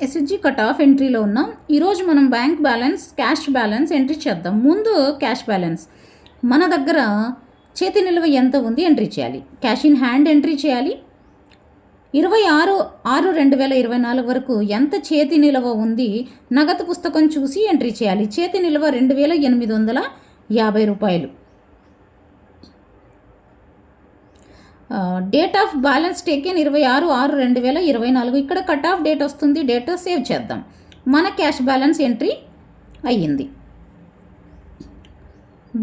SHG cut off ఎంట్రీలో ఉన్నాం. ఈరోజు మనం bank balance, cash balance entry చేద్దాం. ముందు క్యాష్ బ్యాలెన్స్, మన దగ్గర చేతి నిల్వ ఎంత ఉంది ఎంట్రీ చేయాలి. క్యాష్ ఇన్ హ్యాండ్ ఎంట్రీ చేయాలి. 26/6/2024 వరకు ఎంత చేతి నిల్వ ఉంది నగదు పుస్తకం చూసి ఎంట్రీ చేయాలి. చేతి నిల్వ 2850 రూపాయలు. Date of balance taken 26/6/2024. ఇక్కడ కట్ ఆఫ్ డేట్ వస్తుంది. డేట్ సేవ్ చేద్దాం. మన క్యాష్ బ్యాలెన్స్ ఎంట్రీ అయ్యింది.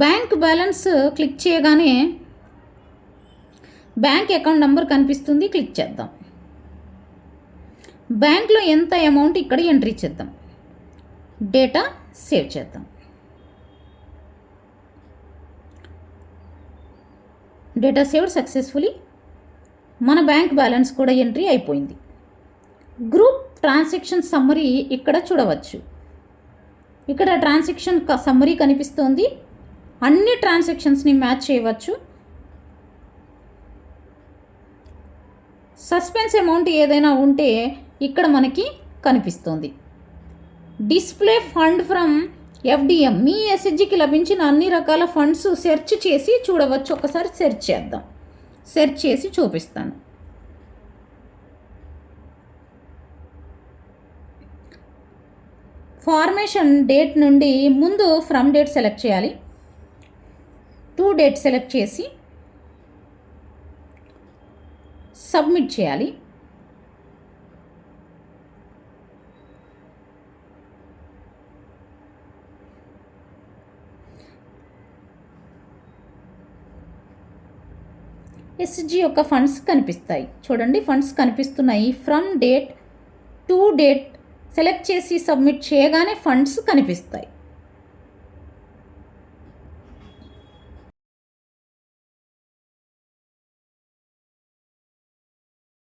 బ్యాంక్ బ్యాలెన్స్ క్లిక్ చేయగానే బ్యాంక్ అకౌంట్ నెంబర్ కనిపిస్తుంది. క్లిక్ చేద్దాం. బ్యాంక్లో ఎంత అమౌంట్ ఇక్కడ ఎంట్రీ చేద్దాం. డేటా సేవ్ చేద్దాం. Data saved successfully. మన బ్యాంక్ బ్యాలెన్స్ కూడా ఎంట్రీ అయిపోయింది. గ్రూప్ ట్రాన్సాక్షన్ సమ్మరీ ఇక్కడ చూడవచ్చు. ఇక్కడ ట్రాన్సాక్షన్ సమ్మరీ కనిపిస్తోంది. అన్ని ట్రాన్సాక్షన్స్ని మ్యాచ్ చేయవచ్చు. సస్పెన్స్ అమౌంట్ ఏదైనా ఉంటే ఇక్కడ మనకి కనిపిస్తుంది. Display fund from FDM. మీ ఎస్హెచ్జికి లభించిన అన్ని రకాల ఫండ్స్ సెర్చ్ చేసి చూడవచ్చు. ఒకసారి సెర్చ్ చేద్దాం. సెర్చ్ చేసి చూపిస్తాను. ఫార్మేషన్ డేట్ నుండి ముందు ఫ్రమ్ డేట్ సెలెక్ట్ చేయాలి. టు డేట్ సెలెక్ట్ చేసి సబ్మిట్ చేయాలి. ఎస్హెచ్జి యొక్క ఫండ్స్ కనిపిస్తాయి. చూడండి, ఫండ్స్ కనిపిస్తున్నాయి. From date to date select చేసి సబ్మిట్ చేయగానే ఫండ్స్ కనిపిస్తాయి.